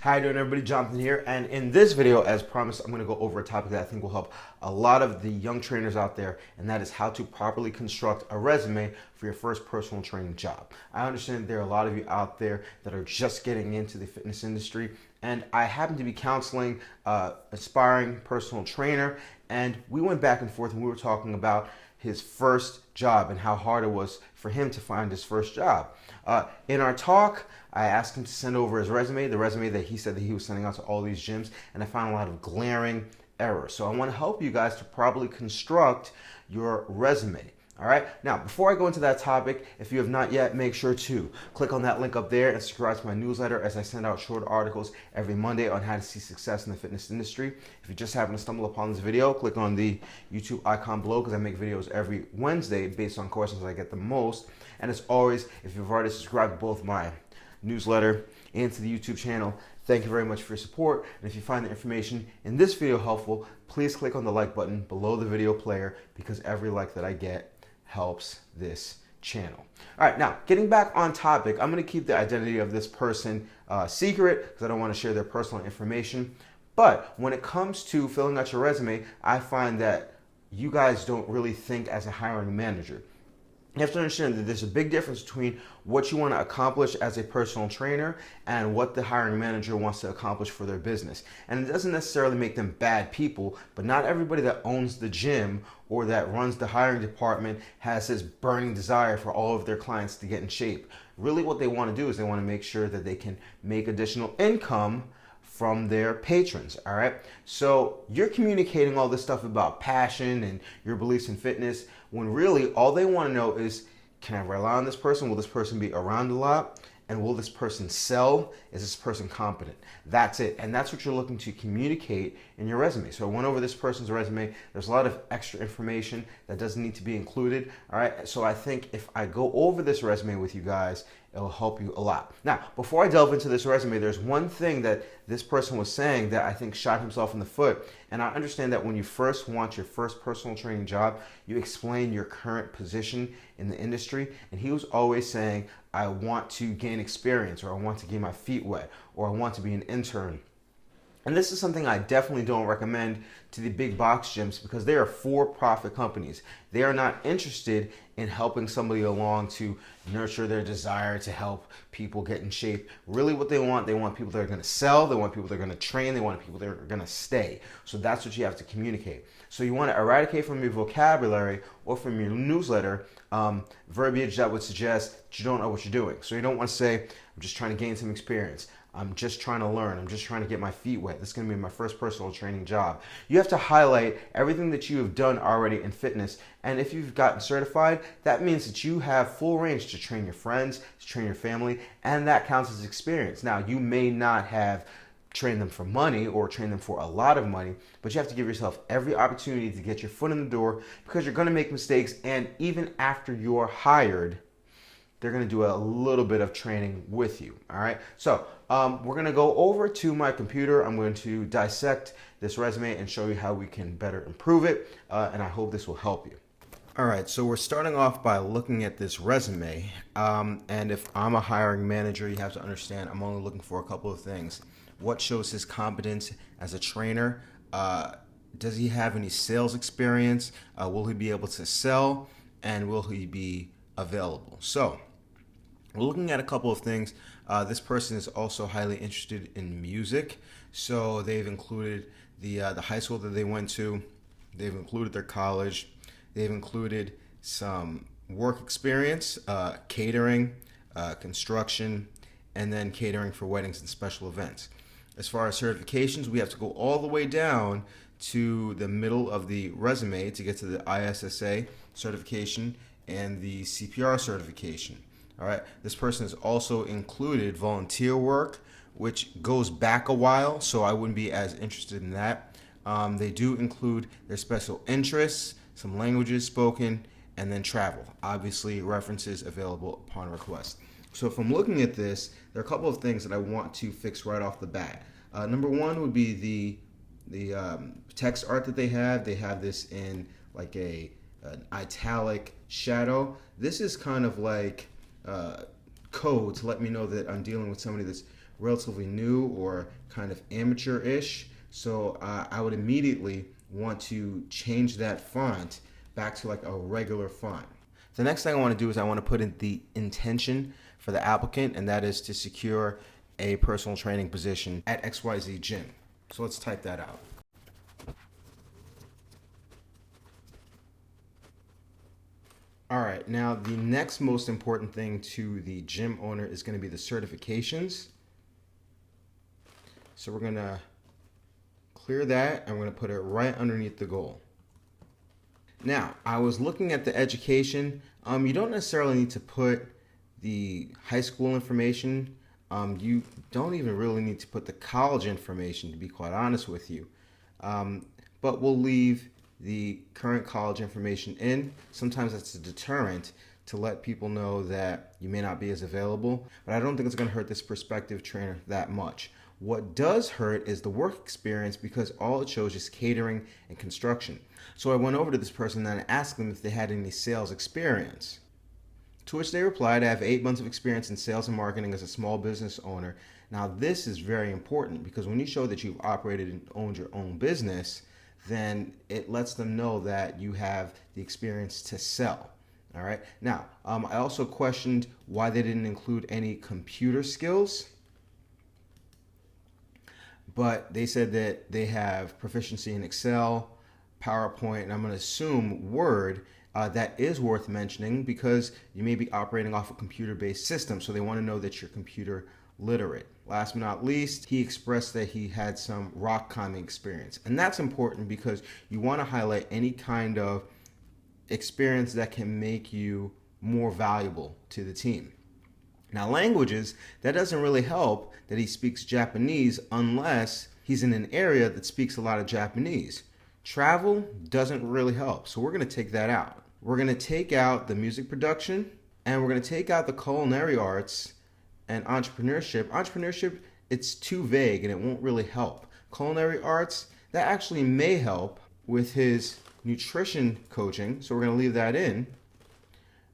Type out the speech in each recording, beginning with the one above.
How you doing, everybody? Jonathan here, and in this video, as promised, I'm going to go over a topic that I think will help a lot of the young trainers out there, and that is how to properly construct a resume for your first personal training job. I understand there are a lot of you out there that are just getting into the fitness industry, and I happen to be counseling aspiring personal trainer, and we went back and forth and we were talking about his first job and how hard it was for him to find his first job. In our talk, I asked him to send over his resume, the resume that he said that he was sending out to all these gyms, and I found a lot of glaring errors. So I want to help you guys to properly construct your resume. All right. Now, before I go into that topic, if you have not yet, make sure to click on that link up there and subscribe to my newsletter, as I send out short articles every Monday on how to see success in the fitness industry. If you just happen to stumble upon this video, click on the YouTube icon below, because I make videos every Wednesday based on questions I get the most. And as always, if you've already subscribed to both my newsletter and to the YouTube channel, thank you very much for your support. And if you find the information in this video helpful, please click on the like button below the video player, because every like that I get helps this channel. All right, now getting back on topic, I'm going to keep the identity of this person secret, because I don't want to share their personal information. But when it comes to filling out your resume, I find that you guys don't really think as a hiring manager. You have to understand that there's a big difference between what you want to accomplish as a personal trainer and what the hiring manager wants to accomplish for their business. And it doesn't necessarily make them bad people, but not everybody that owns the gym or that runs the hiring department has this burning desire for all of their clients to get in shape. Really what they want to do is they want to make sure that they can make additional income from their patrons. All right, so you're communicating all this stuff about passion and your beliefs in fitness, when really all they want to know is, can I rely on this person? Will this person be around a lot? And will this person sell? Is this person competent? That's it. And that's what you're looking to communicate in your resume. So I went over this person's resume. There's a lot of extra information that doesn't need to be included. All right. So I think if I go over this resume with you guys, it will help you a lot. Now, before I delve into this resume, there's one thing that this person was saying that I think shot himself in the foot. And I understand that when you first want your first personal training job, you explain your current position in the industry. And he was always saying, I want to gain experience, or I want to get my feet wet, or I want to be an intern. And this is something I definitely don't recommend to the big box gyms, because they are for-profit companies. They are not interested in helping somebody along to nurture their desire to help people get in shape. Really what they want people that are going to sell, they want people that are going to train, they want people that are going to stay. So that's what you have to communicate. So you want to eradicate from your vocabulary or from your newsletter verbiage that would suggest that you don't know what you're doing. So you don't want to say, I'm just trying to gain some experience. I'm just trying to learn. I'm just trying to get my feet wet. This is going to be my first personal training job. You have to highlight everything that you have done already in fitness. And if you've gotten certified, that means that you have full range to train your friends, to train your family, and that counts as experience. Now, you may not have trained them for money or trained them for a lot of money, but you have to give yourself every opportunity to get your foot in the door, because you're going to make mistakes. And even after you're hired, they're going to do a little bit of training with you. All right. So we're going to go over to my computer. I'm going to dissect this resume and show you how we can better improve it. And I hope this will help you. All right. So we're starting off by looking at this resume. And if I'm a hiring manager, you have to understand I'm only looking for a couple of things. What shows his competence as a trainer? Does he have any sales experience? Will he be able to sell? And will he be available? So we're looking at a couple of things. This person is also highly interested in music. So they've included the high school that they went to. They've included their college. They've included some work experience, catering, construction, and then catering for weddings and special events. As far as certifications, we have to go all the way down to the middle of the resume to get to the ISSA certification and the CPR certification. All right. This person has also included volunteer work, which goes back a while, so I wouldn't be as interested in that. They do include their special interests, some languages spoken, and then travel. Obviously, references available upon request. So if I'm looking at this, there are a couple of things that I want to fix right off the bat. Number one would be the text art that they have. They have this in like an italic shadow. This is kind of like code to let me know that I'm dealing with somebody that's relatively new or kind of amateur-ish. So I would immediately want to change that font back to like a regular font. The next thing I want to do is I want to put in the intention for the applicant, and that is to secure a personal training position at XYZ Gym. So let's type that out. All right, now the next most important thing to the gym owner is going to be the certifications. So we're going to clear that and we're going to put it right underneath the goal. Now, I was looking at the education. You don't necessarily need to put the high school information. You don't even really need to put the college information, to be quite honest with you. But we'll leave the current college information in. Sometimes that's a deterrent to let people know that you may not be as available, but I don't think it's going to hurt this prospective trainer that much. What does hurt is the work experience, because all it shows is catering and construction. So I went over to this person and asked them if they had any sales experience. To which they replied, I have 8 months of experience in sales and marketing as a small business owner. Now this is very important, because when you show that you've operated and owned your own business, then it lets them know that you have the experience to sell. All right. Now, I also questioned why they didn't include any computer skills, but they said that they have proficiency in Excel, PowerPoint, and I'm going to assume Word. That is worth mentioning because you may be operating off a computer-based system, so they want to know that you're computer literate. Last but not least, he expressed that he had some rock climbing experience. And that's important because you want to highlight any kind of experience that can make you more valuable to the team. Now, languages, that doesn't really help that he speaks Japanese unless he's in an area that speaks a lot of Japanese. Travel doesn't really help, so we're going to take that out. We're going to take out the music production, and we're going to take out the culinary arts and entrepreneurship. Entrepreneurship, it's too vague and it won't really help. Culinary arts, that actually may help with his nutrition coaching, so we're going to leave that in.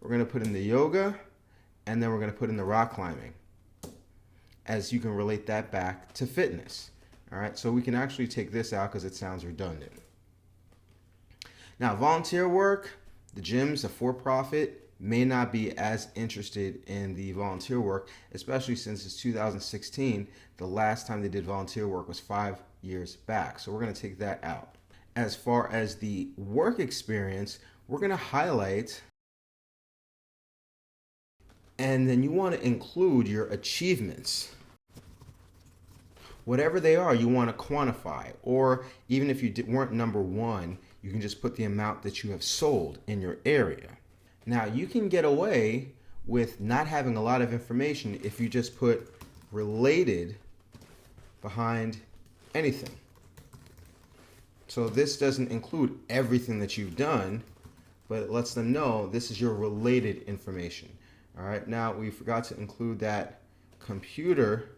We're going to put in the yoga, and then we're going to put in the rock climbing, as you can relate that back to fitness. All right, so we can actually take this out because it sounds redundant. Now, volunteer work, the gym's a for-profit, may not be as interested in the volunteer work, especially since it's 2016. The last time they did volunteer work was 5 years back. So we're going to take that out. As far as the work experience, we're going to highlight, and then you want to include your achievements. Whatever they are, you want to quantify, or even if you weren't number one, you can just put the amount that you have sold in your area. Now, you can get away with not having a lot of information if you just put related behind anything. So this doesn't include everything that you've done, but it lets them know this is your related information. All right, now we forgot to include that computer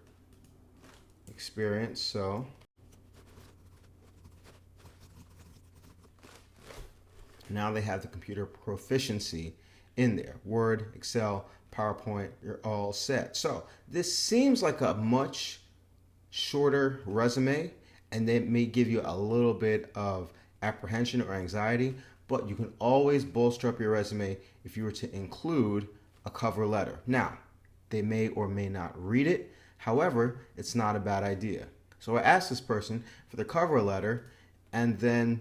experience, so now they have the computer proficiency in there. Word, Excel, PowerPoint, you're all set. So this seems like a much shorter resume, and they may give you a little bit of apprehension or anxiety, but you can always bolster up your resume if you were to include a cover letter. Now, they may or may not read it. However, it's not a bad idea. So I asked this person for the cover letter, and then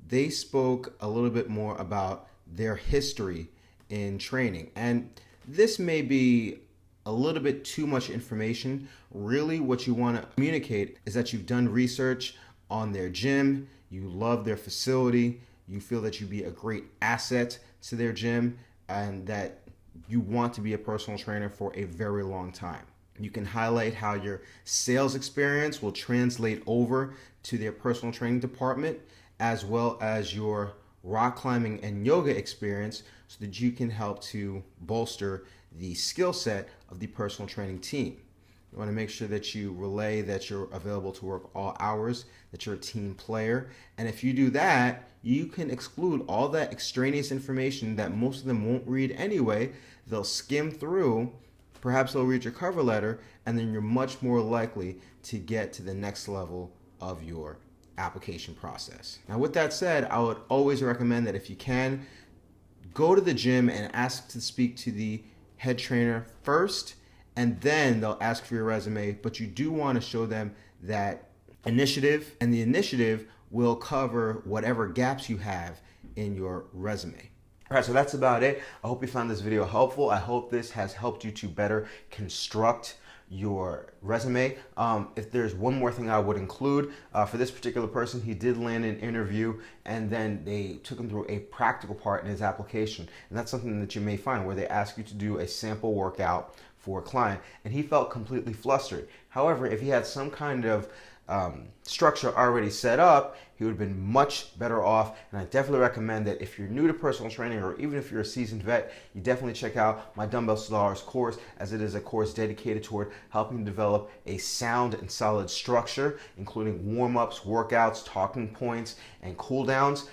they spoke a little bit more about their history in training. And this may be a little bit too much information. Really, what you want to communicate is that you've done research on their gym, you love their facility, you feel that you'd be a great asset to their gym, and that you want to be a personal trainer for a very long time. You can highlight how your sales experience will translate over to their personal training department, as well as your rock climbing and yoga experience, so that you can help to bolster the skill set of the personal training team. You want to make sure that you relay that you're available to work all hours, that you're a team player. And if you do that, you can exclude all that extraneous information that most of them won't read anyway. They'll skim through, perhaps they'll read your cover letter, and then you're much more likely to get to the next level of your application process. Now, with that said, I would always recommend that if you can, go to the gym and ask to speak to the head trainer first, and then they'll ask for your resume. But you do want to show them that initiative, and the initiative will cover whatever gaps you have in your resume. All right, so that's about it. I hope you found this video helpful. I hope this has helped you to better construct your resume. If there's one more thing I would include, for this particular person, he did land an interview and then they took him through a practical part in his application. And that's something that you may find where they ask you to do a sample workout for a client, and he felt completely flustered. However, if he had some kind of structure already set up, he would have been much better off. And I definitely recommend that if you're new to personal training, or even if you're a seasoned vet, you definitely check out my Dumbbells to Dollars course, as it is a course dedicated toward helping you develop a sound and solid structure, including warm-ups, workouts, talking points, and cool downs.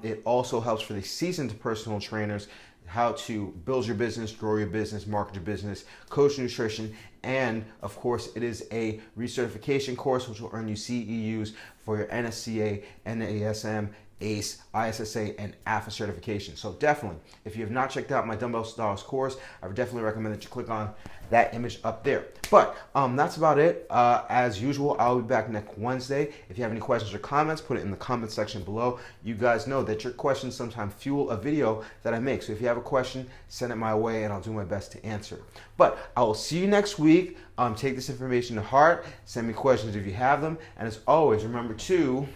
It also helps for the seasoned personal trainers how to build your business, grow your business, market your business, coach nutrition, and of course it is a recertification course which will earn you CEUs for your NSCA, NASM, ACE, ISSA, and AFA certification. So definitely, if you have not checked out my Dumbbells to Dollars course, I would definitely recommend that you click on that image up there. But that's about it. As usual, I'll be back next Wednesday. If you have any questions or comments, put it in the comment section below. You guys know that your questions sometimes fuel a video that I make. So if you have a question, send it my way and I'll do my best to answer. But I will see you next week. Take this information to heart. Send me questions if you have them. And as always, remember to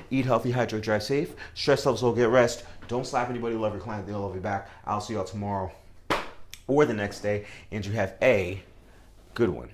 eat healthy, hydrate, drive safe. Stress levels will get rest. Don't slap anybody. Love your client. They'll love you back. I'll see y'all tomorrow or the next day. And you have a good one.